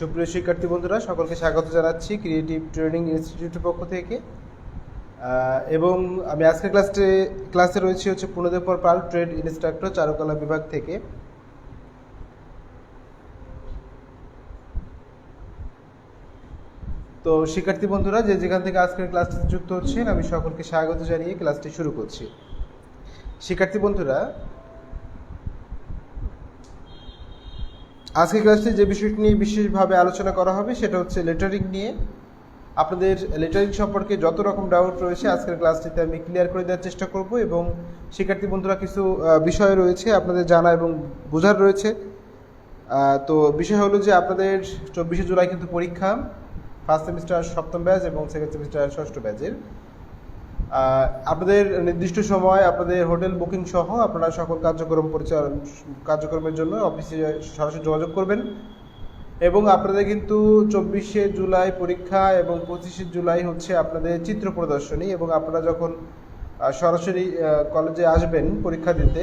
সুপ্রিয় শিক্ষার্থী বন্ধুরা, সকলকে স্বাগত জানাচ্ছি ক্রিয়েটিভ ট্রেনিং ইনস্টিটিউটের পক্ষ থেকে। এবং আমি আজকের ক্লাসে রয়েছি পূর্ণদেব পাল, ট্রেড ইনস্ট্রাক্টর, চারুকলা বিভাগ থেকে। তো শিক্ষার্থী বন্ধুরা, যে যেখান থেকে আজকের ক্লাসটিতে যুক্ত হচ্ছেন, আমি সকলকে স্বাগত জানিয়ে ক্লাসটি শুরু করছি। শিক্ষার্থী বন্ধুরা, আজকের ক্লাসে যে বিষয়টি নিয়ে বিশেষভাবে আলোচনা করা হবে সেটা হচ্ছে লেটারিং নিয়ে। আপনাদের লেটারিং সম্পর্কে যত রকম ডাউট রয়েছে আজকের ক্লাসটিতে আমি ক্লিয়ার করে দেওয়ার চেষ্টা করব। এবং শিক্ষার্থী বন্ধুরা, কিছু বিষয় রয়েছে আপনাদের জানা এবং বোঝার রয়েছে। তো বিষয় হলো যে আপনাদের 24শে জুলাই কিন্তু পরীক্ষা, ফার্স্ট সেমিস্টার সপ্তম ব্যাচ এবং সেকেন্ড সেমিস্টার ষষ্ঠ ব্যাচের। আপনাদের নির্দিষ্ট সময় আপনাদের হোটেল বুকিং সহ আপনারা সকল কার্যক্রমের জন্য অফিসে সরাসরি যোগাযোগ করবেন। এবং আপনাদের কিন্তু 24শে জুলাই পরীক্ষা এবং 25শে জুলাই হচ্ছে আপনাদের চিত্র প্রদর্শনী। এবং আপনারা যখন সরাসরি কলেজে আসবেন পরীক্ষা দিতে,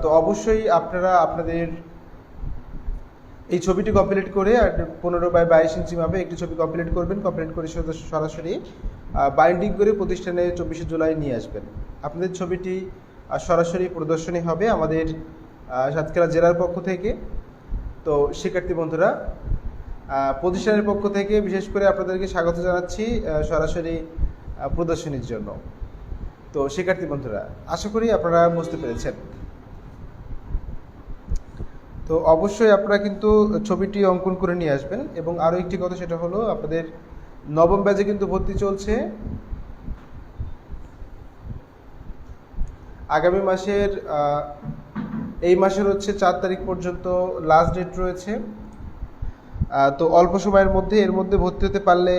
তো অবশ্যই আপনারা আপনাদের এই ছবিটি কমপ্লিট করে 15x22 ইঞ্চি মাপে একটি ছবি কমপ্লিট করবেন। কমপ্লিট করে সরাসরি বাইন্ডিং করে প্রতিষ্ঠানে 24শে জুলাই নিয়ে আসবেন। আপনাদের ছবিটি সরাসরি প্রদর্শনী হবে আমাদের সাতক্ষীরা জেলার পক্ষ থেকে। তো শিক্ষার্থী বন্ধুরা, প্রতিষ্ঠানের পক্ষ থেকে বিশেষ করে আপনাদেরকে স্বাগত জানাচ্ছি সরাসরি প্রদর্শনীর জন্য। তো শিক্ষার্থী বন্ধুরা, আশা করি আপনারা বুঝতে পেরেছেন। তো অবশ্যই আপনারা কিন্তু ছবিটি অঙ্কন করে নিয়ে আসবেন। এবং আরও একটি কথা, সেটা হলো আপনাদের নবম ব্যাচে কিন্তু ভর্তি চলছে। আগামী মাসের এই মাসের 4 তারিখ পর্যন্ত লাস্ট ডেট রয়েছে। তো অল্প সময়ের মধ্যে এর মধ্যে ভর্তি হতে পারলে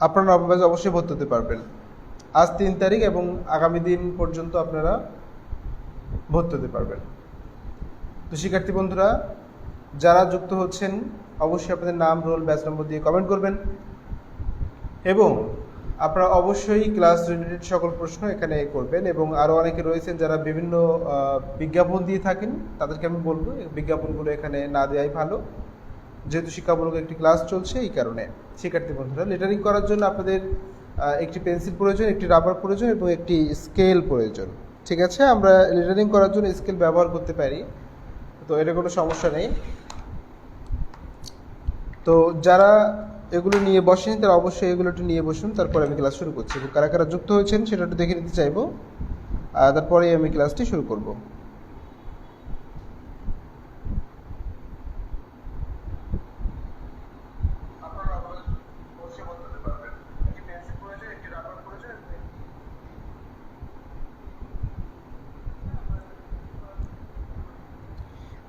আপনারা নবম ব্যাচে অবশ্যই ভর্তি হতে পারবেন। আজ 3 তারিখ এবং আগামী দিন পর্যন্ত আপনারা ভর্তি হতে পারবেন। তো শিক্ষার্থী বন্ধুরা, যারা যুক্ত হচ্ছেন অবশ্যই আপনাদের নাম, রোল, ব্যাচ নম্বর দিয়ে কমেন্ট করবেন। এবং আপনারা অবশ্যই ক্লাস রিলেটেড সকল প্রশ্ন এখানে করবেন। এবং আরও অনেকে রয়েছেন যারা বিভিন্ন বিজ্ঞাপন দিয়ে থাকেন, তাদেরকে আমি বলবো বিজ্ঞাপনগুলো এখানে না দেওয়াই ভালো, যেহেতু শিক্ষামূলক একটি ক্লাস চলছে। এই কারণে শিক্ষার্থী বন্ধুরা, লেটারিং করার জন্য আপনাদের একটি পেন্সিল প্রয়োজন, একটি রাবার প্রয়োজন এবং একটি স্কেল প্রয়োজন। ঠিক আছে, আমরা লেটারিং করার জন্য স্কেল ব্যবহার করতে পারি, তো এটা কোনো সমস্যা নেই। তো যারা এগুলো নিয়ে বসেন তারা অবশ্যই এগুলোটি নিয়ে বসুন। তারপরে আমি ক্লাস শুরু করছি। এবং কারা কারা যুক্ত হয়েছেন সেটা একটু দেখে নিতে চাইবো, তারপরে আমি ক্লাসটি শুরু করব।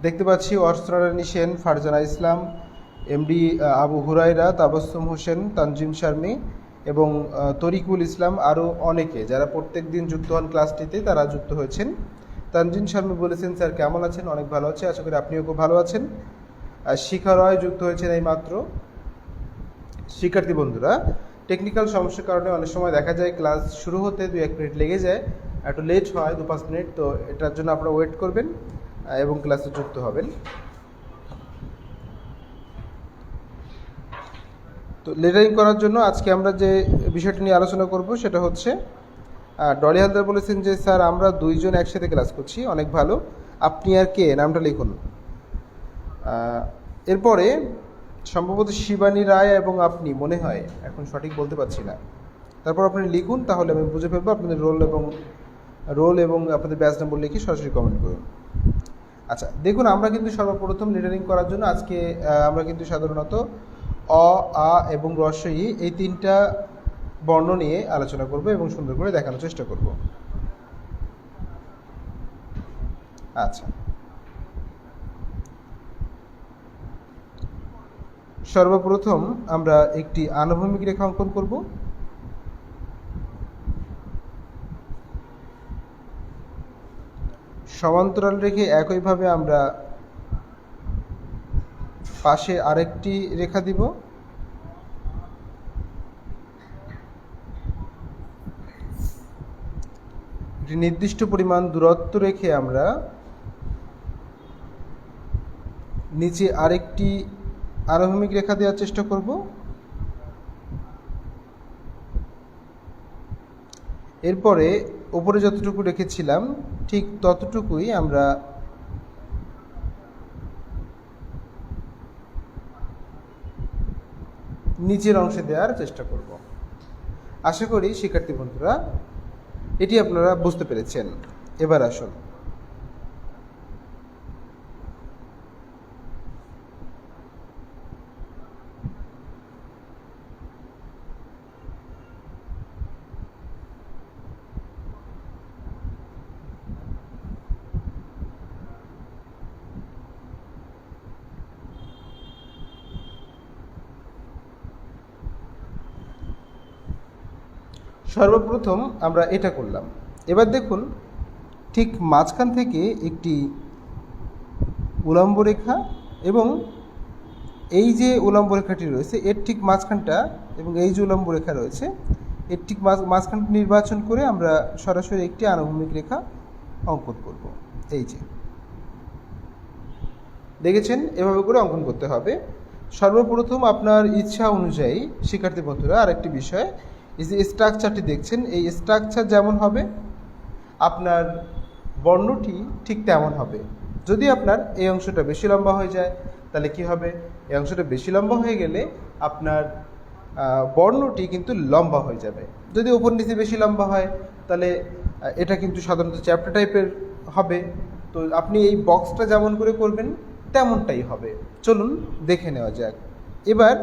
দেখতে পাচ্ছি অর্সরা নিশেন, ফারজানা ইসলাম, এমডি আবু হুরাইরা, তাবাসসুম হোসেন, তানজিম শারমি এবং তরিকুল ইসলাম, আরও অনেকে যারা প্রত্যেক দিন যুক্ত হন ক্লাসটিতে, তারা যুক্ত হয়েছেন। তানজিম শারমি বলেছেন, স্যার কেমন আছেন? অনেক ভালো আছে, আশা করি আপনিও খুব ভালো আছেন। শিখা রয় যুক্ত হয়েছেন এই মাত্র। শিক্ষার্থী বন্ধুরা, টেকনিক্যাল সমস্যার কারণে অনেক সময় দেখা যায় ক্লাস শুরু হতে 2-1 মিনিট লেগে যায়, একটু লেট হয় 2-5 মিনিট। তো এটার জন্য আপনারা ওয়েট করবেন এবং ক্লাসে যুক্ত হবেন। তো লেটারিং করার জন্য আজকে আমরা যে বিষয়টি নিয়ে আলোচনা করব সেটা হচ্ছে, ডলি হালদার বলেছেন যে স্যার আমরা 2 জন একসাথে ক্লাস করছি, অনেক ভালো, আপনি আর কে, নামটা লিখুন। এরপরে সম্ভবত শিবানী রায় এবং আপনি, মনে হয়, এখন সঠিক বলতে পারছি না। তারপর আপনি লিখুন, তাহলে আমি বুঝে ফেলবো আপনাদের রোল এবং আপনাদের ব্যাচ নম্বর লিখে সরাসরি কমেন্ট করুন। আচ্ছা, দেখুন, আমরা কিন্তু সর্বপ্রথম লেটারিং করার জন্য আজকে আমরা কিন্তু সাধারণত অ, আ এবং রস্বই এই 3টা বর্ণ নিয়ে আলোচনা করব এবং সুন্দর করে দেখানোর চেষ্টা করব। আচ্ছা, সর্বপ্রথম আমরা একটি আনুভূমিক রেখা অঙ্কন করব। সমান্তরাল রেখে একইভাবে আমরা পাশে আরেকটি রেখা দিব। একটি নির্দিষ্ট পরিমাণ দূরত্ব রেখে আমরা নিচে আরেকটি আনুভূমিক রেখা দেওয়ার চেষ্টা করব। এরপরে উপরে যতটুকু রেখেছিলাম ঠিক ততটুকুই আমরা নিচের অংশে দেওয়ার চেষ্টা করব। আশা করি শিক্ষার্থী বন্ধুরা এটি আপনারা বুঝতে পেরেছেন। এবার আসুন সর্বপ্রথম আমরা এটা করলাম। এবার দেখুন ঠিক মাঝখান থেকে একটি উলম্ব রেখা এবং এই যে উলম্ব রেখাটি রয়েছে এর ঠিক মাঝখানটা এবং এই যে উলম্ব রেখা রয়েছে এর ঠিক মাঝখানটা নির্বাচন করে আমরা সরাসরি একটি আনুভূমিক রেখা অঙ্কন করব। এই যে দেখেছেন, এভাবে করে অঙ্কন করতে হবে। সর্বপ্রথম আপনার ইচ্ছা অনুযায়ী শিক্ষার্থী বন্ধুরা আরেকটি বিষয়, এই যে স্ট্রাকচারটি দেখছেন এই স্ট্রাকচার যেমন হবে আপনার বর্ণটি ঠিক তেমন হবে। যদি আপনার এই অংশটা বেশি লম্বা হয়ে যায় তাহলে কি হবে, এই অংশটা বেশি লম্বা হয়ে গেলে আপনার বর্ণটি কিন্তু লম্বা হয়ে যাবে। যদি ওপর নিচে বেশি লম্বা হয় তাহলে এটা কিন্তু সাধারণত চ্যাপ্টার টাইপের হবে। তো আপনি এই বক্সটা যেমন করে করবেন তেমনটাই হবে। চলুন দেখে নেওয়া যাক। এবার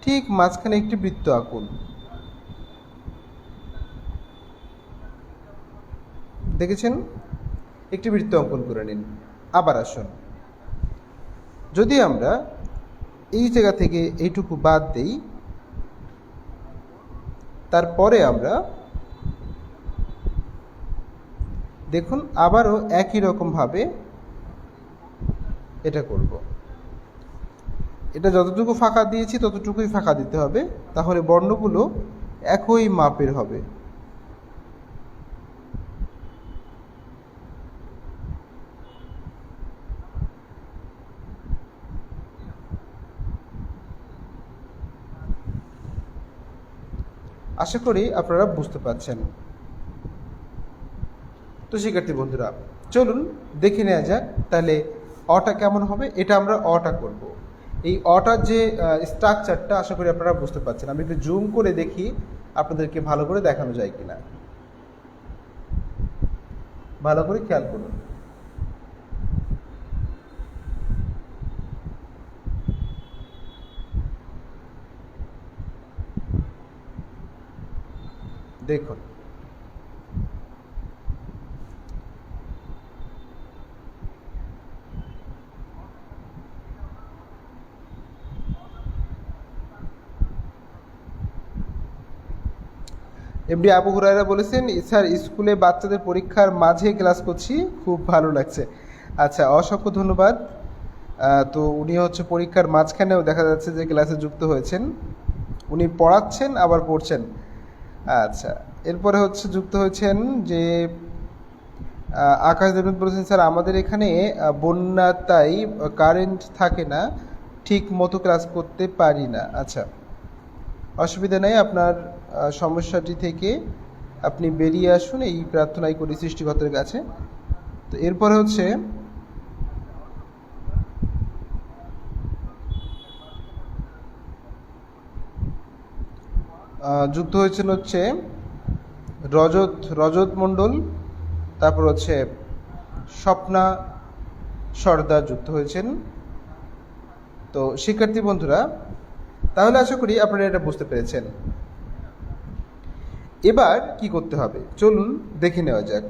ঠিক মাঝখানে একটি বৃত্ত আঁকুন। দেখেছেন, একটি বৃত্ত অঙ্কন করে নিন। আবার আসুন, যদি আমরা এই জায়গা থেকে এইটুকু বাদ দেই তারপরে আমরা দেখুন আবারও একই রকমভাবে এটা করব। এটা যতটুকু ফাঁকা দিয়েছি ততটুকুই ফাঁকা দিতে হবে, তাহলে বর্ণগুলো একই মাপের হবে। আশা করি আপনারা বুঝতে পারছেন। তো শিক্ষার্থী বন্ধুরা চলুন দেখে নেওয়া যাক তাহলে অটা কেমন হবে। এটা আমরা অটা করব। এই অটার যে স্ট্রাকচারটা আশা করি আপনারা বুঝতে পারছেন। আমি একটু জুম করে দেখি আপনাদেরকে ভালো করে দেখানো যায় কিনা। ভালো করে খেয়াল করুন। দেখুন এমডি আবু হুরায়রা বলেছেন, স্যার স্কুলে বাচ্চাদের পরীক্ষার মাঝে ক্লাস করছি, খুব ভালো লাগছে। আচ্ছা, অসংখ্য ধন্যবাদ। তো উনি হচ্ছে পরীক্ষার মাঝখানেও দেখা যাচ্ছে যে ক্লাসে যুক্ত হয়েছেন, উনি পড়াচ্ছেন আবার পড়ছেন। আচ্ছা, এরপরে হচ্ছে যুক্ত হয়েছেন যে আকাশ দেবনাথ বলেছেন, স্যার আমাদের এখানে বন্যা তাই কারেন্ট থাকে না, ঠিক মতো ক্লাস করতে পারি না। আচ্ছা, অসুবিধা নেই, আপনার সমস্যাটি থেকে আপনি বেরিয়ে আসুন, এই প্রার্থনাই করি সৃষ্টিকর্তার কাছে। তো এরপরে হচ্ছে যুক্ত হয়েছেন হচ্ছে রজত মণ্ডল, তারপর হচ্ছে স্বপ্না সর্দার যুক্ত হয়েছেন। তো শিক্ষার্থী বন্ধুরা তাহলে আশা করি আপনারা এটা বুঝতে পেরেছেন। এবার কি করতে হবে চলুন দেখে নেওয়া যাক।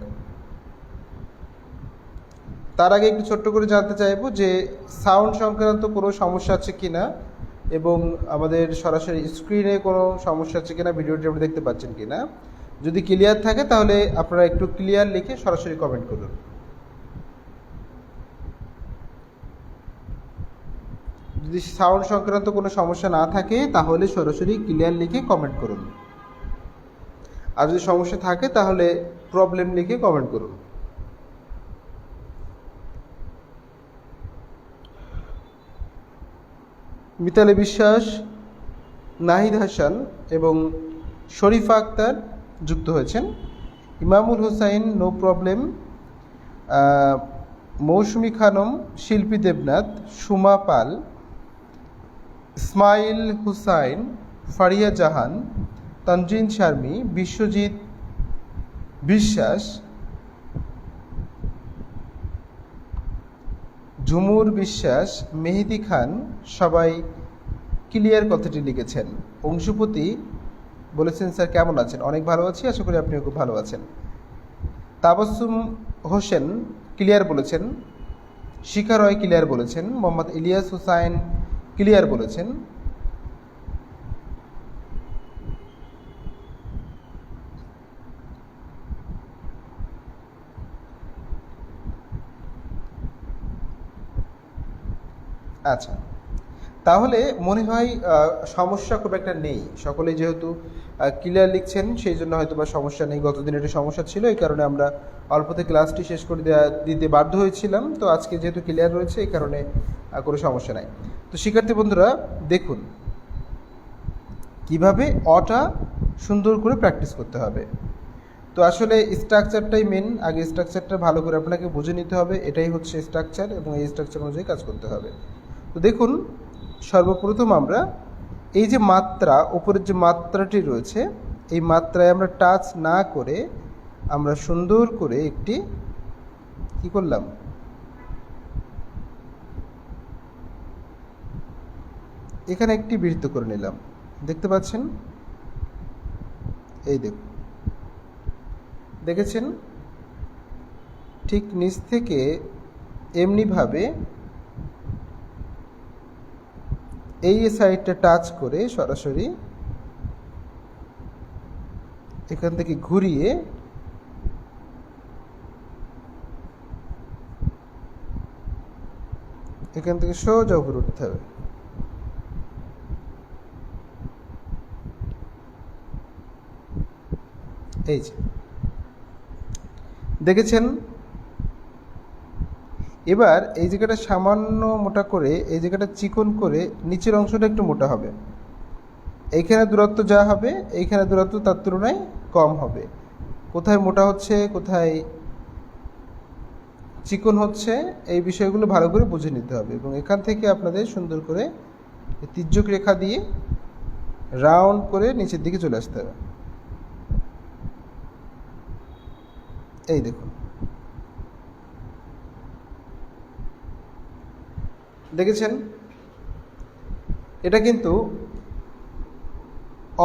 তার আগে একটু ছোট্ট করে জানতে চাইবো যে সাউন্ড সংক্রান্ত কোনো সমস্যা আছে কিনা এবং আমাদের সরাসরি স্ক্রিনে কোনো সমস্যা আছে কিনা, ভিডিওটি আপনি দেখতে পাচ্ছেন কিনা। যদি ক্লিয়ার থাকে তাহলে আপনারা একটু ক্লিয়ার লিখে সরাসরি কমেন্ট করুন। যদি সাউন্ড সংক্রান্ত কোনো সমস্যা না থাকে তাহলে সরাসরি ক্লিয়ার লিখে কমেন্ট করুন, আর যদি সমস্যা থাকে তাহলে প্রবলেম লিখে কমেন্ট করুন। মিতালি বিশ্বাস, নাহিদ হাসান এবং শরীফা আক্তার যুক্ত হয়েছেন। ইমামুল হোসাইন, নো প্রবলেম। মৌসুমী খানম, শিল্পী দেবনাথ, সুমা পাল, ইসমাইল হুসাইন, ফারিয়া জাহান, তানজিন শারমি, বিশ্বজিৎ বিশ্বাস, ঝুমুর বিশ্বাস, মেহেদি খান সবাই ক্লিয়ার কথাটি লিখেছেন। অংশুপতি বলেছেন স্যার কেমন আছেন? অনেক ভালো আছি, আশা করি আপনিও খুব ভালো আছেন। তাবাসসুম হোসেন ক্লিয়ার বলেছেন। শিখা রয় ক্লিয়ার বলেছেন। মোহাম্মদ ইলিয়াস হুসাইন ক্লিয়ার বলেছেন। আচ্ছা, তাহলে মনে হয় সমস্যা খুব একটা নেই। সকলেই যেহেতু ক্লিয়ার লিখছেন, সেই জন্য হয়তো বা সমস্যা নেই। গতদিন একটা সমস্যা ছিল, এই কারণে আমরা অল্পতে ক্লাসটি শেষ করে দিতে বাধ্য হয়েছিলাম। তো আজকে যেহেতু ক্লিয়ার রয়েছে, এই কারণে কোনো সমস্যা নাই। তো শিক্ষার্থী বন্ধুরা দেখুন কিভাবে অটা সুন্দর করে প্র্যাকটিস করতে হবে। তো আসলে স্ট্রাকচারটাই মেন। আগে স্ট্রাকচারটা ভালো করে আপনাকে বুঝে নিতে হবে। এটাই হচ্ছে স্ট্রাকচার, এবং এই স্ট্রাকচার অনুযায়ী কাজ করতে হবে। তো দেখুন, সর্বপ্রথম আমরা এই যে মাত্রা, উপরের যে মাত্রাটি রয়েছে, এই মাত্রায় আমরা টাচ না করে আমরা সুন্দর করে একটি কি করলাম, এখানে একটি বৃত্ত করে নিলাম। দেখতে পাচ্ছেন? এই দেখেছেন? ঠিক নিচ থেকে এমনিভাবে এই সাইডটা টাচ করে সরাসরি এখান থেকে ঘুরিয়ে এখান থেকে সোজা উপরে উঠতে হবে। এই যে দেখেছেন? এবার এই জায়গাটা সামান্য মোটা করে, এই জায়গাটা চিকন করে, নিচের অংশটা একটু মোটা হবে। এইখানে দূরত্ব যা হবে, এইখানে দূরত্ব তার তুলনায় কম হবে। কোথায় মোটা হচ্ছে, কোথায় চিকন হচ্ছে, এই বিষয়গুলো ভালো করে বুঝে নিতে হবে। এবং এখান থেকে আপনাদের সুন্দর করে তির্যক রেখা দিয়ে রাউন্ড করে নিচের দিকে চলে আসতে হবে। এই দেখুন, দেখেছেন? এটা কিন্তু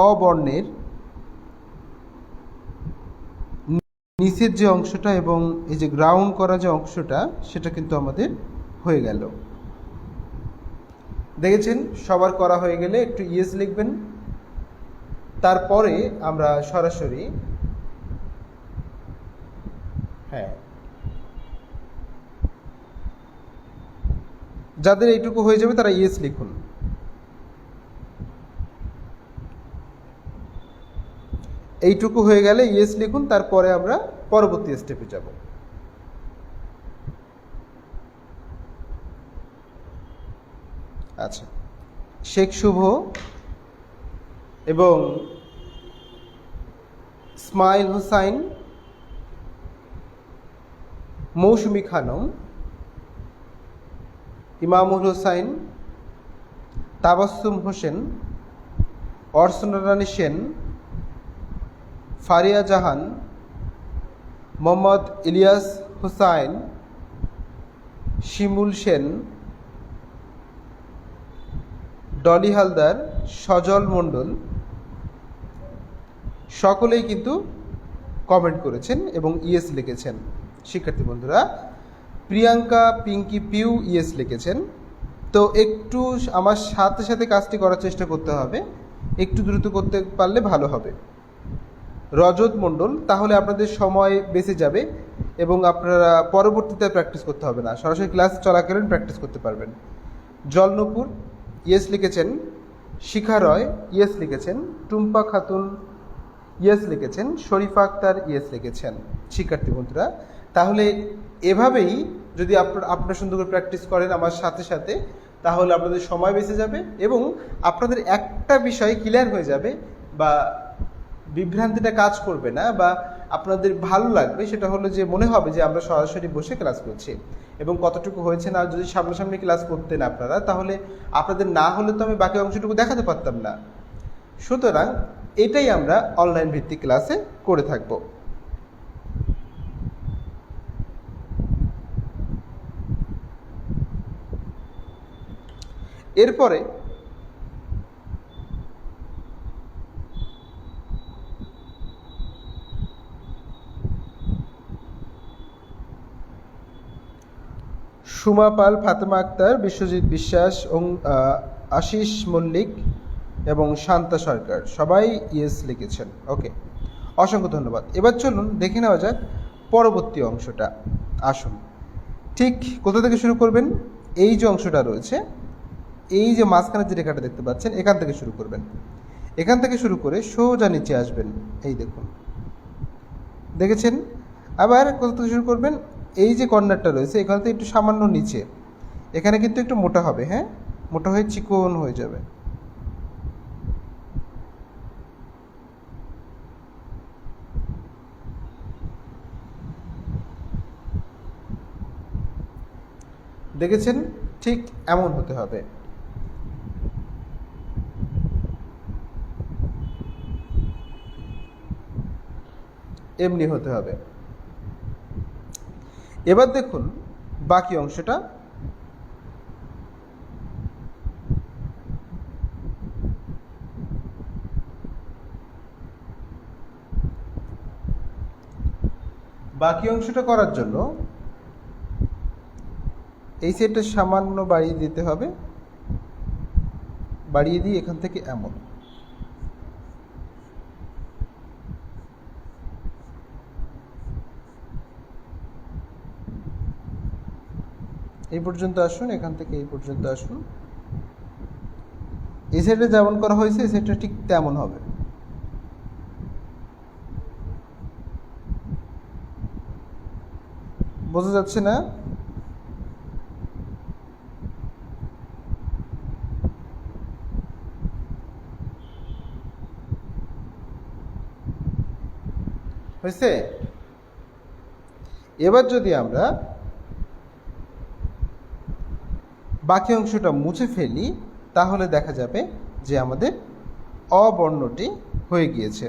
অবর্ণের নিচের যে অংশটা এবং এই যে গ্রাউন্ড করা যে অংশটা, সেটা কিন্তু আমাদের হয়ে গেল। দেখেছেন? সবার করা হয়ে গেলে একটু ইয়েস লিখবেন। তারপরে আমরা সরাসরি যাদের এইটুকু হয়ে যাবে তারা ইয়েস লিখুন। এইটুকু হয়ে গেলে ইয়েস লিখুন, তারপরে আমরা পরবর্তী স্টেপে যাব। আচ্ছা, শেখ শুভ এবং ইসমাইল হুসাইন, মৌসুমী খানম, ইমামুল হোসাইন, তাবাসসুম হোসেন, অর্চনা রানী সেন, ফারিয়া জাহান, মোহাম্মদ ইলিয়াস হুসাইন, শিমুল সেন, ডলি হালদার, সজল মণ্ডল সকলেই কিন্তু কমেন্ট করেছেন এবং ইয়েস লিখেছেন। শিক্ষার্থী বন্ধুরা, প্রিয়াঙ্কা, পিঙ্কি, পিউ ইয়েস লিখেছেন। তো একটু আমার সাথে সাথে কাজটি করার চেষ্টা করতে হবে, একটু দ্রুত করতে পারলে ভালো হবে। রজত মণ্ডল, তাহলে আপনাদের সময় বেঁচে যাবে এবং আপনারা পরবর্তীতে প্র্যাকটিস করতে হবে না, সরাসরি ক্লাস চলাকালীন প্র্যাকটিস করতে পারবেন। জলনপুর ইয়েস লিখেছেন। শিখা রয় ইয়েস লিখেছেন। টুম্পা খাতুন ইয়েস লিখেছেন। শরীফা আক্তার ইয়েস লিখেছেন। শিক্ষার্থী বন্ধুরা, তাহলে এভাবেই যদি আপনারা সুন্দর করে প্র্যাকটিস করেন আমার সাথে সাথে, তাহলে আপনাদের সময় বেঁচে যাবে এবং আপনাদের একটা বিষয় ক্লিয়ার হয়ে যাবে বা বিভ্রান্তিটা কাজ করবে না বা আপনাদের ভালো লাগবে, সেটা হলো যে মনে হবে যে আমরা সরাসরি বসে ক্লাস করছি এবং কতটুকু হয়েছে না, যদি সামনাসামনি ক্লাস করতেন আপনারা তাহলে আপনাদের না হলে তো আমি বাকি অংশটুকু দেখাতে পারতাম না। সুতরাং এটাই আমরা অনলাইন ভিত্তিক ক্লাসে করে থাকব। এরপরে সুমা পাল, ফাতেমা আক্তার, বিশ্বজিৎ বিশ্বাস, আশিস মল্লিক এবং শান্তা সরকার সবাই ইয়েস লিখেছেন। ওকে, অসংখ্য ধন্যবাদ। এবার চলুন দেখে নেওয়া যাক পরবর্তী অংশটা। আসুন, ঠিক কোথা থেকে শুরু করবেন? এই যে অংশটা রয়েছে, এই যে মাঝখানে যে রেখাটা দেখতে পাচ্ছেন, এখান থেকে শুরু করবেন। এখান থেকে শুরু করে সোজা নিচে আসবেন, এই দেখুন, দেখেছেন? আবার কোথা থেকে শুরু করবেন? এই যে কর্নারটা রয়েছে এখান থেকে একটু সামান্য নিচে, এখানে কিন্তু একটু মোটা হবে, হ্যাঁ, মোটা হয়ে চিকন হয়ে যাবে। দেখেছেন? ঠিক এমন হতে হবে। এমনি হতে হবে। এবার দেখুন বাকি অংশটা। বাকি অংশটা করার জন্য এই সাইডটা সামান্য বাড়িয়ে দিতে হবে, বাড়িয়ে দিয়ে এখান থেকে এমন। এই পর্যন্ত আসুন, এখান থেকে এই পর্যন্ত আসুন। এই সাইডে যেমন করা হয়েছে এই সাইডটা ঠিক তেমন হবে। বোঝা যাচ্ছে না? হয়েছে? এবার যদি আমরা বাকি অংশটা মুছে ফেলি তাহলে দেখা যাবে যে আমাদের অবর্ণটি হয়ে গিয়েছে।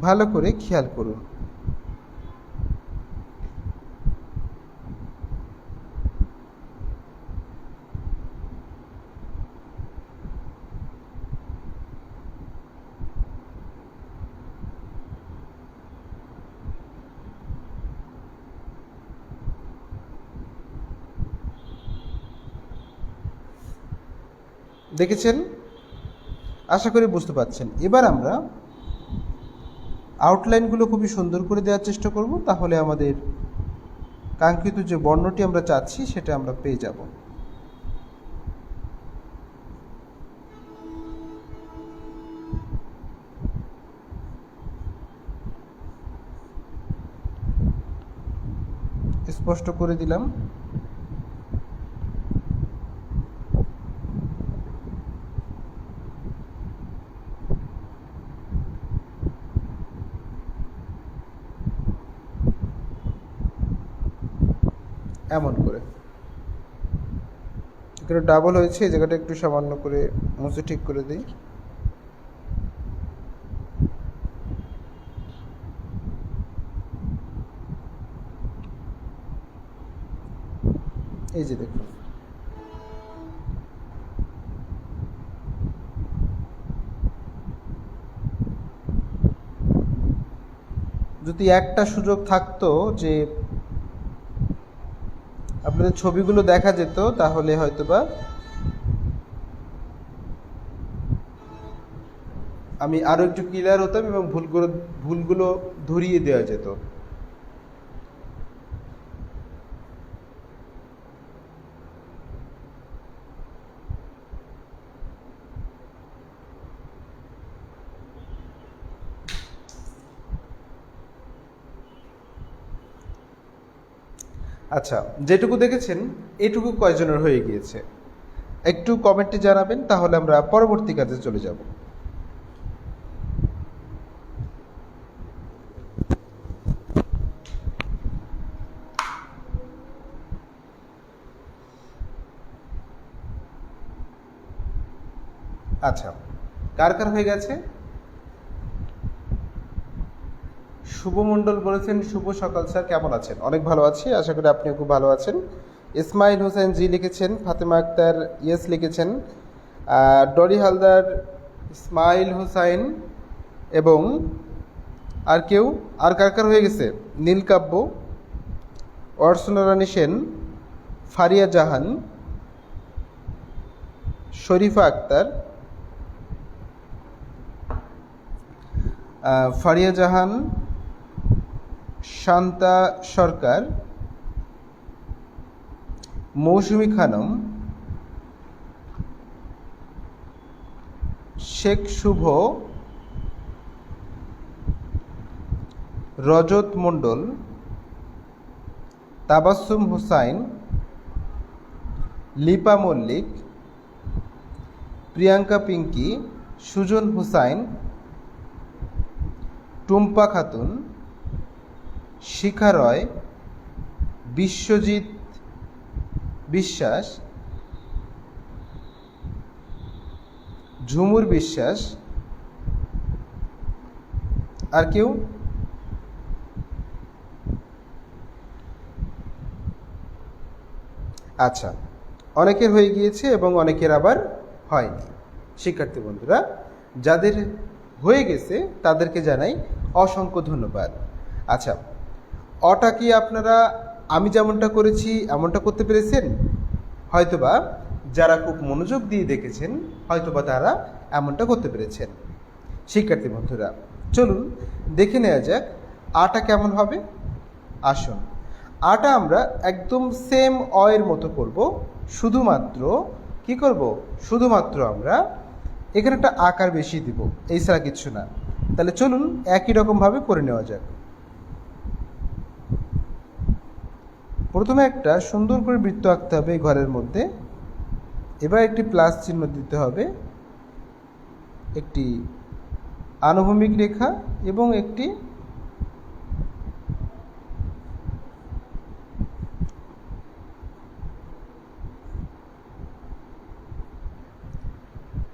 ভালো করে খেয়াল করুন। দেখেছেন? আশা করি বুঝতে পারছেন। এবার আমরা আউটলাইনগুলো খুবই সুন্দর করে দেওয়ার চেষ্টা করব, তাহলে আমাদের কাঙ্ক্ষিত যে বর্ণটি আমরা চাচ্ছি সেটা আমরা পেয়ে যাব। স্পষ্ট করে দিলাম। এমন করে এখানে ডাবল হয়েছে, এই জায়গাটা একটু সামান্য করে মুছে ঠিক করে দিই। এই যে দেখুন, যদি একটা সুযোগ থাকতো যে আপনাদের ছবিগুলো দেখা যেত তাহলে হয়তোবা আমি আরো একটু ক্লিয়ার হতাম এবং ভুলগুলো ধরিয়ে দেওয়া যেত। আচ্ছা, যেটুকু দেখেছেন এটুকু কয়জনের হয়ে গিয়েছে একটু কমেন্টে জানাবেন, তাহলে আমরা পরবর্তী কাজে চলে যাব। আচ্ছা, কার কার হয়ে গেছে? শুভ মণ্ডল বলেছেন শুভ সকাল স্যার, কেমন আছেন? অনেক ভালো আছি, আশা করি আপনিও খুব ভালো আছেন। ইসমাইল হোসেন জি লিখেছেন, ফাতেমা আক্তার ইয়েস লিখেছেন, ডরি হালদার, ইসমাইল হোসাইন এবং আর কেউ? আর কার কার হয়ে গেছে? নীলকাব্য, অর্চনা রানী সেন, ফারিয়া জাহান, শরীফা আক্তার, ফারিয়া জাহান, শান্তা সরকার, মৌসুমী খানম, শেখ শুভ, রজত মণ্ডল, তাবাসসুম হুসাইন, লিপা মল্লিক, প্রিয়াঙ্কা পিঙ্কি, সুজন হুসাইন, টুম্পা খাতুন, শিখা রয়, বিশ্বজিৎ বিশ্বাস, ঝুমুর বিশ্বাস, আর কেউ? আচ্ছা, অনেকের হয়ে গিয়েছে এবং অনেকের আবার হয়নি। শিক্ষার্থী বন্ধুরা, যাদের হয়ে গেছে তাদেরকে জানাই অসংখ্য ধন্যবাদ। আচ্ছা, অটা কি আপনারা আমি যেমনটা করেছি এমনটা করতে পেরেছেন? হয়তোবা যারা খুব মনোযোগ দিয়ে দেখেছেন হয়তোবা তারা এমনটা করতে পেরেছেন। শিক্ষার্থী বন্ধুরা, চলুন দেখে নেওয়া যাক আটা কেমন হবে। আসুন, আটা আমরা একদম সেম অয়ের মতো করব, শুধুমাত্র কি করব? শুধুমাত্র আমরা এখানে একটা আকার বেশি দিব, এই ছাড়া কিচ্ছু না। তাহলে চলুন একই রকমভাবে করে নেওয়া যাক। প্রথমে একটা সুন্দর করে বৃত্ত আঁকতে হবে এই ঘরের মধ্যে। এবার একটি প্লাস চিহ্ন দিতে হবে, একটি আনুভূমিক রেখা এবং একটি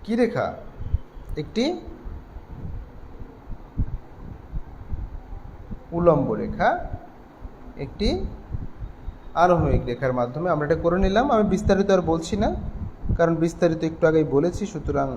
কি রেখা? একটি উলম্ব রেখা, একটি আনুভূমিক রেখার মাধ্যমে আমরা এটা করে নিলাম। আমি বিস্তারিত আর বলছি না, কারণ বিস্তারিত একটু আগেই বলেছি, সুতরাং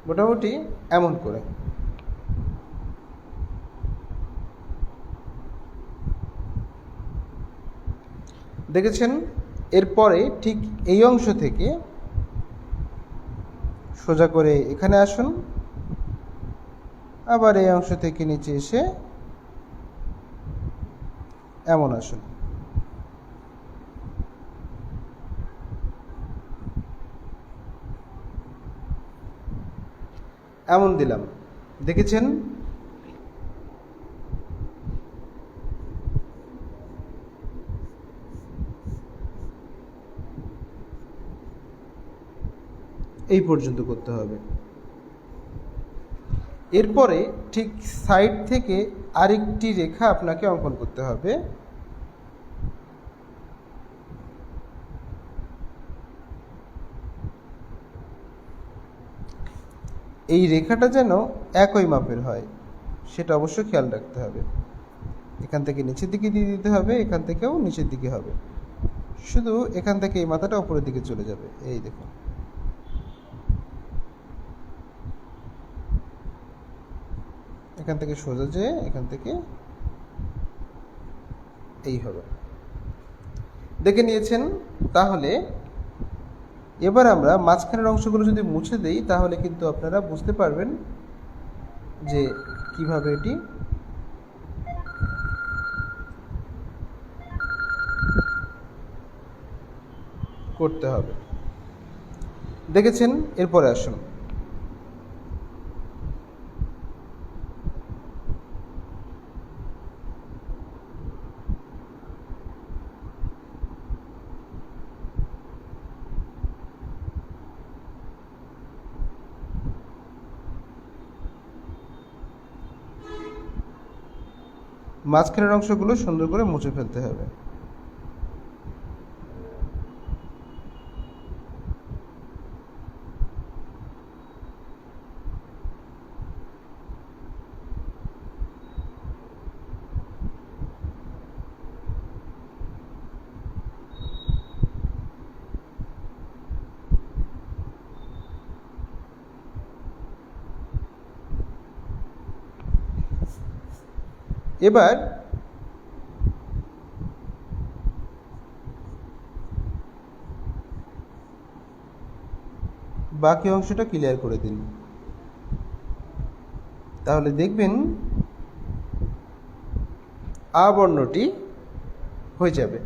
মোটামুটি এমন করে। দেখেছেন? এরপরে ঠিক এই অংশ থেকে সোজা করে এখানে আসুন, আবার এই অংশ থেকে নিচে এসে এমন আসুন। এমন দিলাম, দেখেছেন? এই পর্যন্ত করতে হবে। এরপরে ঠিক সাইড থেকে আরেকটি রেখা আপনাকে অঙ্কন করতে হবে। এই রেখাটা যেন একই মাপের হয় সেটা অবশ্যই খেয়াল রাখতে হবে। এখান থেকে নিচের দিকে দিয়ে দিতে হবে, এখান থেকেও নিচের দিকে হবে, শুধু এখান থেকে এই মাথাটা উপরের দিকে চলে যাবে। এই দেখুন, এখান থেকে সোজা যে এখান থেকে এই হবে, দেখে নিয়েছেন। তাহলে এবার আমরা মাঝখানের অংশগুলো যদি মুছে দেই তাহলে কিন্তু আপনারা বুঝতে পারবেন যে কিভাবে এটি করতে হবে। দেখেছেন, এরপরে আসুন মাঝখানের অংশগুলো সুন্দর করে মুছে ফেলতে হবে। এবার বাকি অংশটা ক্লিয়ার করে দিন, তাহলে দেখবেন আ বর্ণটি হয়ে যাবে।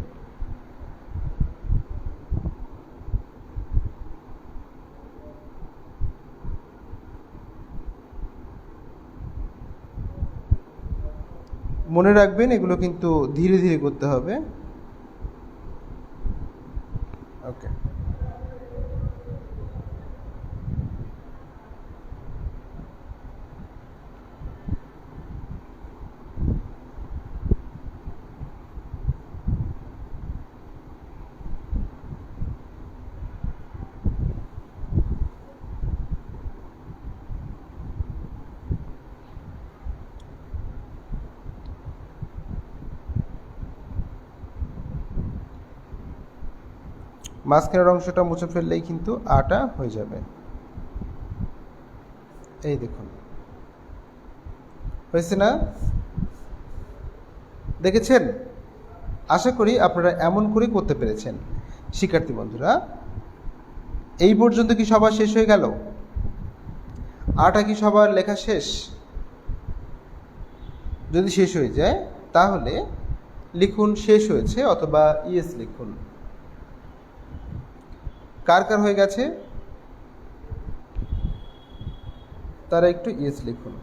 মনে রাখবেন এগুলো কিন্তু ধীরে ধীরে করতে হবে। ওকে, মাঝখানের অংশটা মুছে ফেললেই কিন্তু আটা হয়ে যাবে। এই দেখুন, হয়েছে না? দেখেছেন? আশা করি আপনারা এমন করে করতে পেরেছেন। শিক্ষার্থী বন্ধুরা, এই পর্যন্ত কি সবার শেষ হয়ে গেল? আটা কি সবার লেখা শেষ? যদি শেষ হয়ে যায় তাহলে লিখুন শেষ হয়েছে অথবা ইয়েস লিখুন। কার কার হয়ে গেছে তারা একটু ইয়েস লিখুন।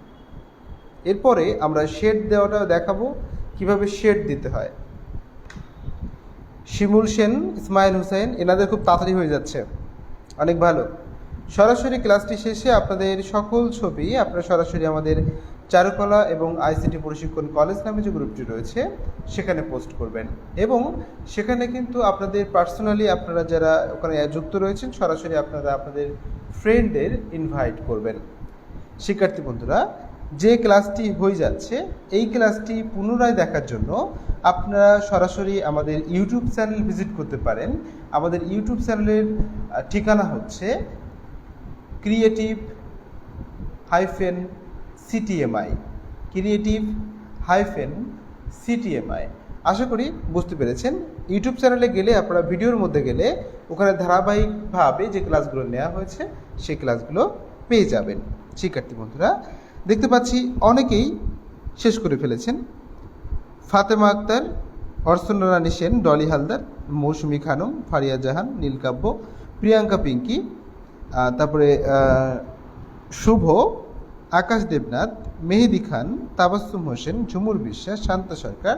এরপরে আমরা শেড দেওয়াটা দেখাবো কিভাবে শেড দিতে হয়। শিমুল সেন, ইসমাইল হোসেন, এনাদের খুব তাড়াতাড়ি হয়ে যাচ্ছে, অনেক ভালো। সরাসরি ক্লাসটি শেষে আপনাদের সকল ছবি আপনারা সরাসরি আমাদের চারুকলা এবং আইসিটি প্রশিক্ষণ কলেজ নামে যে গ্রুপটি রয়েছে সেখানে পোস্ট করবেন, এবং সেখানে কিন্তু আপনাদের পার্সোনালি আপনারা যারা ওখানে যুক্ত রয়েছেন সরাসরি আপনারা আপনাদের ফ্রেন্ডদের ইনভাইট করবেন। শিক্ষার্থী বন্ধুরা, যে ক্লাসটি হয়ে যাচ্ছে এই ক্লাসটি পুনরায় দেখার জন্য আপনারা সরাসরি আমাদের ইউটিউব চ্যানেল ভিজিট করতে পারেন। আমাদের ইউটিউব চ্যানেলের ঠিকানা হচ্ছে ক্রিয়েটিভ-সিটিএমআই, ক্রিয়েটিভ-সিটিএমআই। আশা করি বুঝতে পেরেছেন। ইউটিউব চ্যানেলে গেলে আপনারা ভিডিওর মধ্যে গেলে ওখানে ধারাবাহিকভাবে যে ক্লাসগুলো নেওয়া হয়েছে সেই ক্লাসগুলো পেয়ে যাবেন। শিক্ষার্থী বন্ধুরা, দেখতে পাচ্ছি অনেকেই শেষ করে ফেলেছেন। ফাতেমা আক্তার, অর্চনা রানী সেন, ডলি হালদার, মৌসুমী খানম, ফারিয়া জাহান, নীলকাব্য, প্রিয়াঙ্কা পিঙ্কি, তারপরে শুভ, আকাশ দেবনাথ, মেহেদি খান, তাবাসসুম হোসেন, ঝুমুর বিশ্বাস, শান্তা সরকার,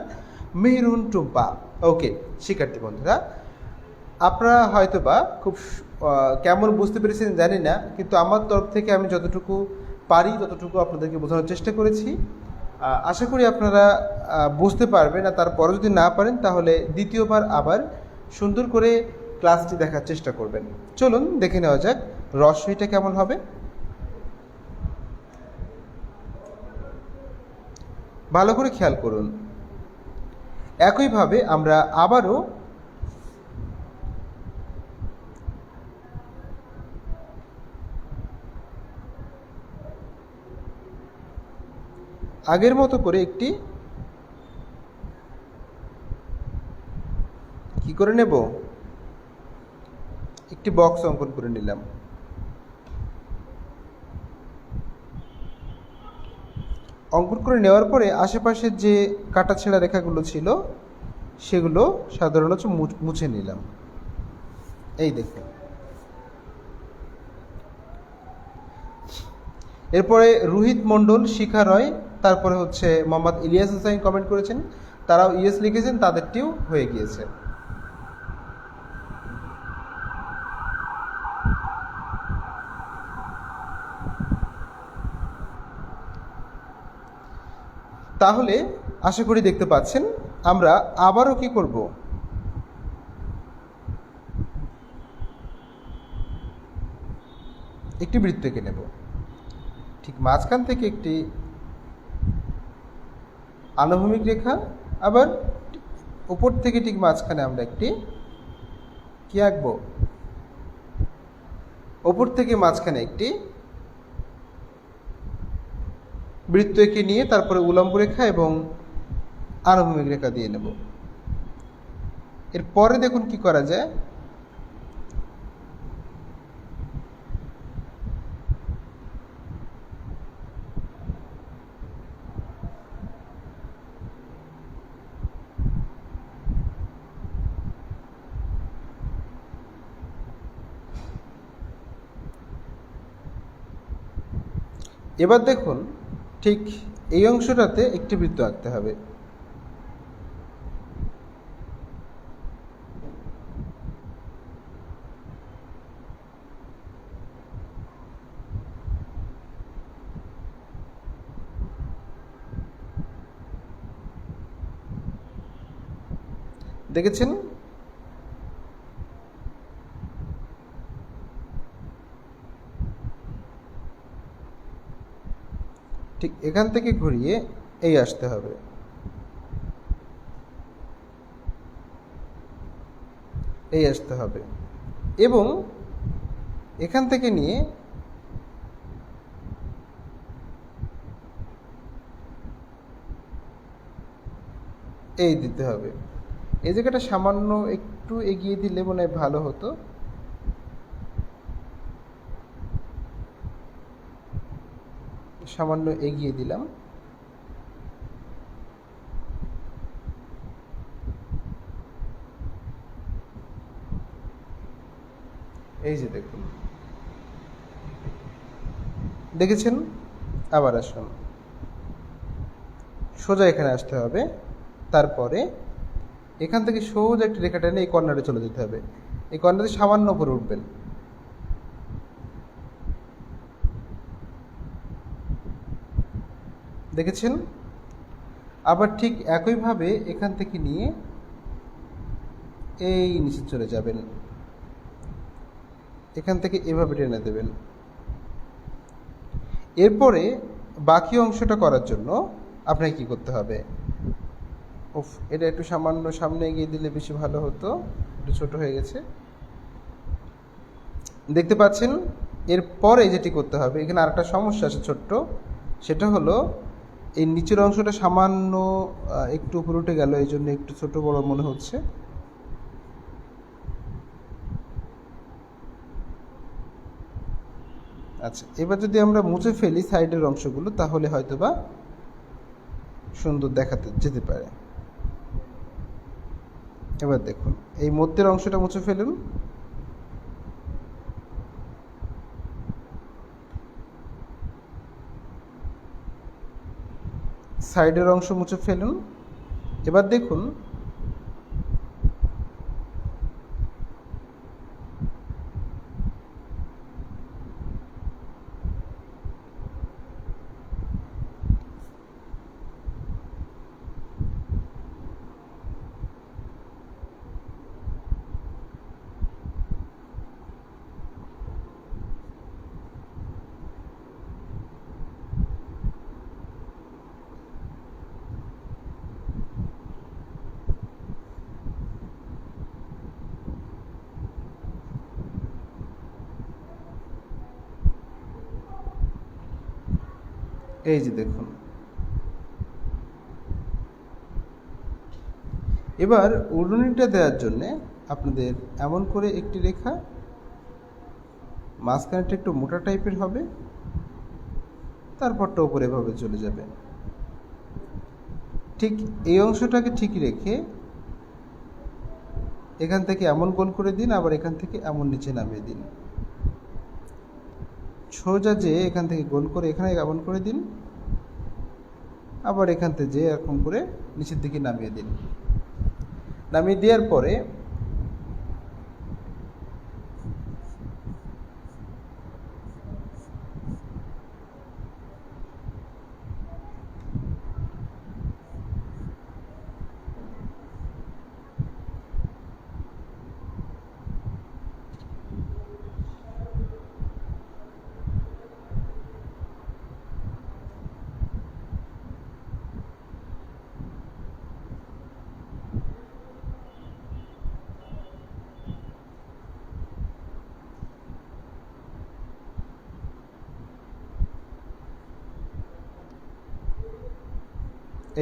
মেহরুন টুম্পা। ওকে শিক্ষার্থী বন্ধুরা, আপনারা হয়তোবা খুব কেমন বুঝতে পেরেছেন জানি না, কিন্তু আমার তরফ থেকে আমি যতটুকু পারি ততটুকু আপনাদেরকে বোঝানোর চেষ্টা করেছি। আশা করি আপনারা বুঝতে পারবেন, আর তারপরে যদি না পারেন তাহলে দ্বিতীয়বার আবার সুন্দর করে ক্লাসটি দেখার চেষ্টা করবেন। চলুন দেখে নেওয়া যাক রসইটা কেমন হবে। ভালো করে খেয়াল করুন। একইভাবে আমরা আবারও আগের মতো করে একটি কি করে নেব, একটি বক্স অঙ্কন করে নিলাম। অঙ্কন করে নেওয়ার পরে আশেপাশের যে কাটাছেঁড়া রেখাগুলো ছিল সেগুলো সাধারণত মুছে নিলাম। এই দেখুন। এরপরে রোহিত মণ্ডল, শিখা রয়, তারপরে হচ্ছে মোহাম্মদ ইলিয়াস হোসাইন কমেন্ট করেছেন, তারাও ইয়েস লিখেছেন, তাদেরটিও হয়ে গিয়েছে। তাহলে আশা করি দেখতে পাচ্ছেন আমরা আবারও কি করব, একটি বৃত্ত এঁকে নেব। ঠিক মাঝখান থেকে একটি আনুভূমিক রেখা, আবার উপর থেকে ঠিক মাঝখানে আমরা একটি কি আঁকবো, উপর থেকে মাঝখানে একটি বৃত্ত এঁকে নিয়ে তারপরে উলম্ব রেখা এবং আনুভূমিক রেখা দিয়ে নেব। এরপরে দেখুন কি করা যায়। এবার দেখুন ঠিক এই অংশটাতে একটি বৃত্ত আঁকতে হবে। দেখেছেন? ঠিক এখান থেকে ঘুরিয়ে এই আসতে হবে। এই আসতে হবে এবং এখান থেকে নিয়ে এই দিতে হবে। এই জায়গাটা সামান্য একটু এগিয়ে দিলে মনে হয় ভালো হতো। সামান্য এগিয়ে দিলাম। এই যে দেখুন, দেখেছেন? আবার আসুন, সোজা এখানে আসতে হবে। তারপরে এখান থেকে সোজা একটি রেখা টেনে এই কর্নারে চলে যেতে হবে। এই কর্নারে সামান্য উপরে উঠবেন। দেখেছেন? আবার ঠিক একইভাবে এখান থেকে নিয়ে এই নিচে চলে যাবেন। এখান থেকে এভাবে টেনে দেবেন। এরপরে বাকি অংশটা করার জন্য আপনাকে কি করতে হবে, এটা একটু সামান্য সামনে এগিয়ে দিলে বেশি ভালো হতো, একটু ছোট হয়ে গেছে। দেখতে পাচ্ছেন? এরপরে যেটি করতে হবে, এখানে আরেকটা সমস্যা আছে ছোট্ট, সেটা হলো এই নিচের অংশটা সামান্য একটু উপরে উঠে গেল, এই জন্য একটু ছোট বড় মনে হচ্ছে। আচ্ছা, এবার যদি আমরা মুছে ফেলি সাইডের অংশগুলো, তাহলে হয়তোবা সুন্দর দেখাতে যেতে পারে। এবার দেখুন, এই মধ্যের অংশটা মুছে ফেলুন। সাইডের অংশ মুছে ফেলুন। এবার দেখুন এই যে দেখুন, এবার উড়ুনিটা দেওয়ার জন্যে আপনাদের এমন করে একটি রেখা, মাঝখানেটা একটু মোটা টাইপের হবে, তারপরটা উপরে এভাবে চলে যাবে। ঠিক এই অংশটাকে ঠিক রেখে এখান থেকে এমন গোল করে দিন, আবার এখান থেকে এমন নিচে নামিয়ে দিন। সোজা যে এখান থেকে গোল করে এখানে এমন করে দিন, আবার এখান থেকে যে এরকম করে নিচের দিকে নামিয়ে দিন। নামিয়ে দেওয়ার পরে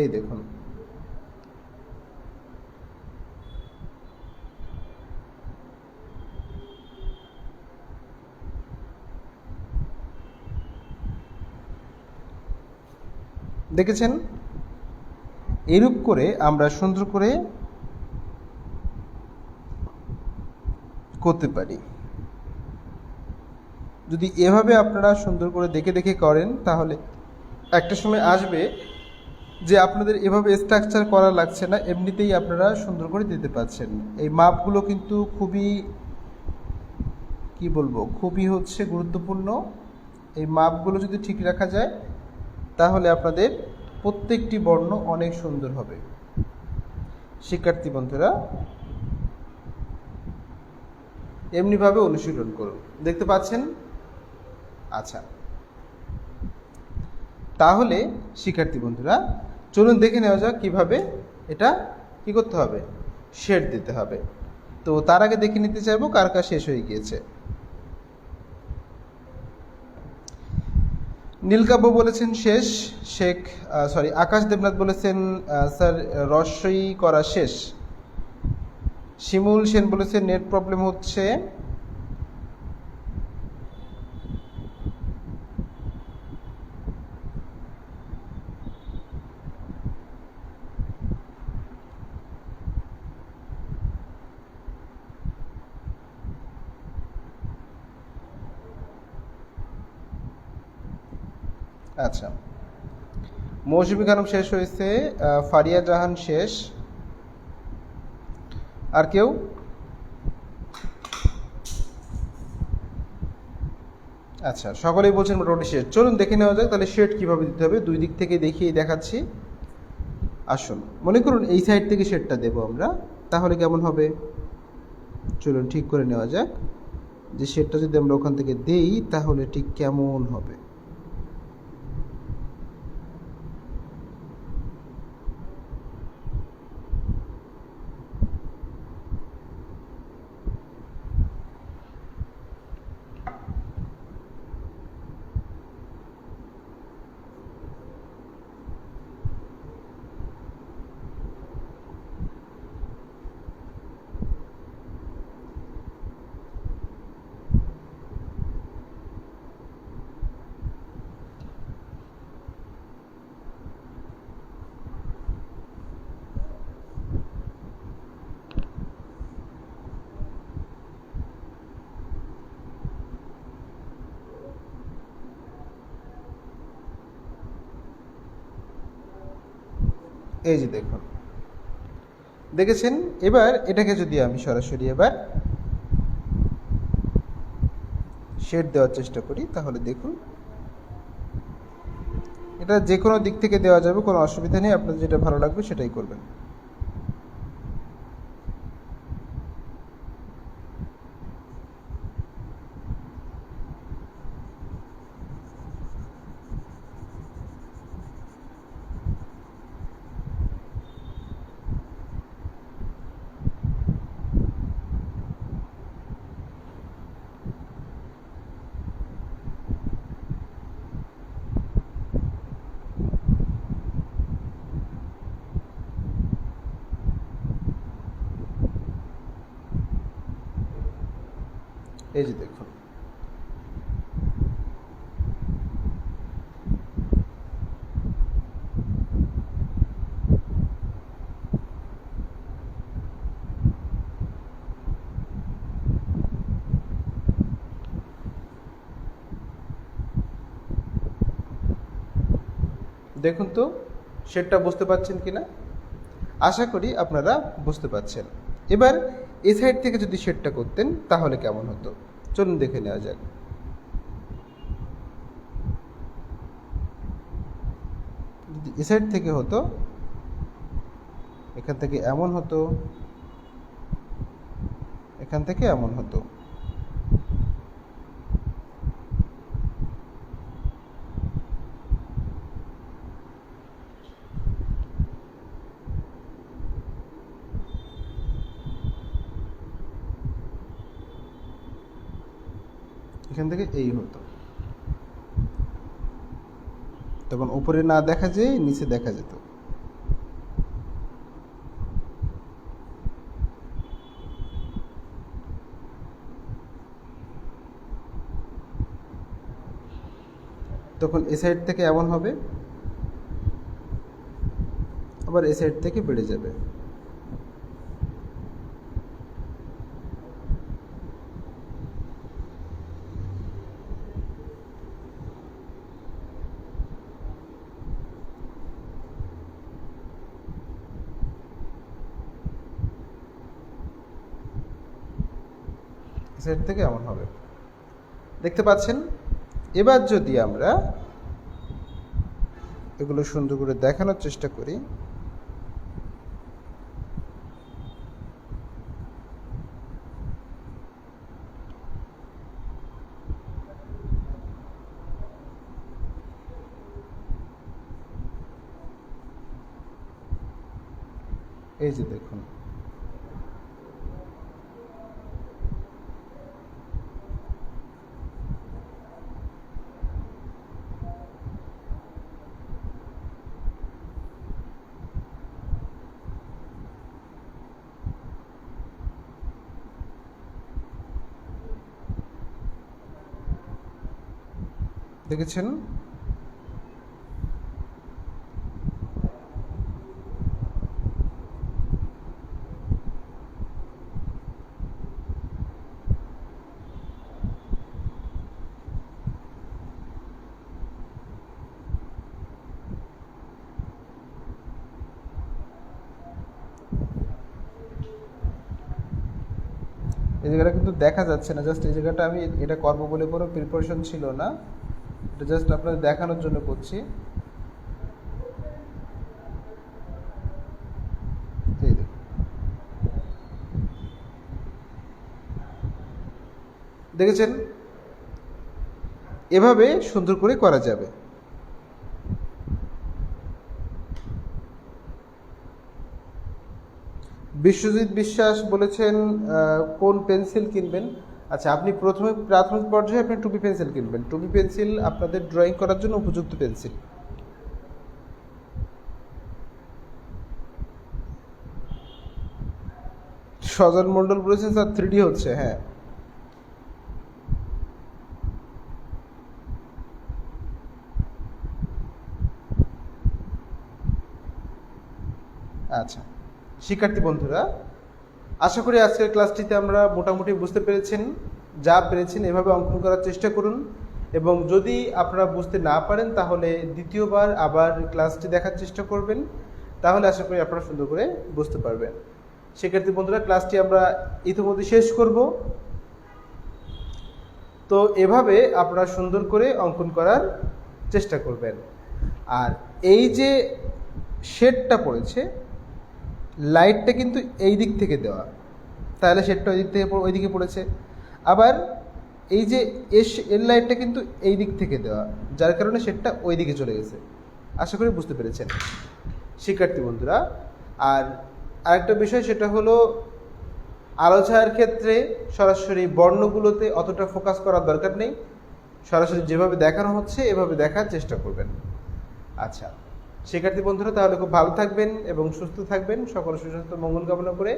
এই দেখুন, দেখেছেন? এরূপ করে আমরা সুন্দর করে করতে পারি। যদি এভাবে আপনারা সুন্দর করে দেখে দেখে করেন, তাহলে একটা সময় আসবে যে আপনাদের এভাবে স্ট্রাকচার করা লাগছে না, এমনিতেই আপনারা সুন্দর করে দিতে পারছেন। এই মাপগুলো কিন্তু খুবই খুবই গুরুত্বপূর্ণ। এই মাপগুলো যদি ঠিক রাখা যায় তাহলে আপনাদের প্রত্যেকটি বর্ণ অনেক সুন্দর হবে। শিক্ষার্থী বন্ধুরা, এমনিভাবে অনুশীলন করুন। দেখতে পাচ্ছেন? আচ্ছা, তাহলে শিক্ষার্থী বন্ধুরা চলুন দেখে নেওয়া যাক কিভাবে এটা কি করতে হবে, শেড দিতে হবে। তো তার আগে দেখে নিতে চাইবো কার কাজ শেষ হয়ে গিয়েছে। নীলকাব্য বলেছেন শেষ, আকাশ দেবনাথ বলেছেন স্যার রসই করা শেষ। শিমুল সেন বলেছেন নেট প্রবলেম হচ্ছে। আচ্ছা, মৌসুমী খানম শেষ হয়েছে, ফারিয়া জাহান শেষ। আর কেউ? আচ্ছা, সকলেই বলছেন মোটামুটি শেড। চলুন দেখে নেওয়া যাক তাহলে শেড কীভাবে দিতে হবে। দুই দিক থেকে দেখিয়ে দেখাচ্ছি। আসুন, মনে করুন এই সাইড থেকে শেডটা দেবো আমরা, তাহলে কেমন হবে? চলুন ঠিক করে নেওয়া যাক যে শেডটা যদি আমরা ওখান থেকে দেই তাহলে ঠিক কেমন হবে। এই যে দেখুন, দেখেছেন? এবার এটাকে যদি আমি সরাসরি এবার শেড দেওয়ার চেষ্টা করি তাহলে দেখুন এটা যে কোনো দিক থেকে দেওয়া যাবে, কোনো অসুবিধা নেই। আপনার যেটা ভালো লাগবে সেটাই করবেন। এই যে দেখুন, দেখুন তো শেডটা বুঝতে পারছেন কিনা। আশা করি আপনারা বুঝতে পারছেন। এবার এ সাইড থেকে যদি শেডটা করতেন তাহলে কেমন হতো, চলুন দেখে নেওয়া যাক। যদি এ সাইড থেকে হতো, এখান থেকে এমন হতো, এখান থেকে এমন হতো। এখান থেকে এই হতো, তখন উপরে না দেখা যায়, নিচে দেখা যেত। তখন এ সাইড থেকে এমন হবে, আবার এ সাইড থেকে বেড়ে যাবে। সাইড থেকে এমন হবে, দেখতে পাচ্ছেন। এবার যদি আমরা এগুলো সুন্দর করে দেখানোর চেষ্টা করি, এই যে দেখুন, দেখেছেন। এই জায়গাটা কিন্তু দেখা যাচ্ছে না, জাস্ট এই জায়গাটা আমি এটা করবো বলে কোনো প্রিপারেশন ছিল না, এটা জাস্ট আপনাদের দেখানোর জন্য করছি। দেখেছেন, এভাবে সুন্দর করে করা যাবে। বিশ্বজিৎ বিশ্বাস বলেছেন কোন পেন্সিল কিনবেন। আচ্ছা, আপনি প্রথমে প্রাথমিক পর্যায়ে আপনি টুপি পেন্সিল কিনবেন। টুপি পেন্সিল আপনাদের ড্রয়িং করার জন্য উপযুক্ত পেন্সিল। সজন মন্ডল বলেছেন স্যার 3D হচ্ছে। হ্যাঁ, আচ্ছা শিক্ষার্থী বন্ধুরা, আশা করি আজকের ক্লাসটিতে আমরা মোটামুটি বুঝতে পেরেছেন। যা পেরেছেন এভাবে অঙ্কন করার চেষ্টা করুন, এবং যদি আপনারা বুঝতে না পারেন তাহলে দ্বিতীয়বার আবার ক্লাসটি দেখার চেষ্টা করবেন, তাহলে আশা করি আপনারা সুন্দর করে বুঝতে পারবেন। শিক্ষার্থী বন্ধুরা, ক্লাসটি আমরা ইতিমধ্যে শেষ করব। তো এভাবে আপনারা সুন্দর করে অঙ্কন করার চেষ্টা করবেন। আর এই যে শেডটা পড়েছে, লাইটটা কিন্তু এই দিক থেকে দেওয়া, তাহলে শেডটা ওই দিক থেকে ওইদিকে পড়েছে। আবার এই যে এর লাইটটা কিন্তু এই দিক থেকে দেওয়া, যার কারণে শেডটা ওই দিকে চলে গেছে। আশা করি বুঝতে পেরেছেন শিক্ষার্থী বন্ধুরা। আর আরেকটা বিষয়, সেটা হলো আলো ছায়ার ক্ষেত্রে সরাসরি বর্ণগুলোতে অতটা ফোকাস করার দরকার নেই, সরাসরি যেভাবে দেখানো হচ্ছে এভাবে দেখার চেষ্টা করবেন। আচ্ছা শিক্ষার্থী বন্ধুরা, তাহলে খুব ভালো থাকবেন এবং সুস্থ থাকবেন। সকল সুস্বাস্থ্য মঙ্গল কামনা করে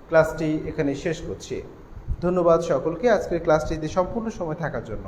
ক্লাসটি এখানে শেষ করছি। ধন্যবাদ সকলকে আজকের ক্লাসটিতে সম্পূর্ণ সময় থাকার জন্য।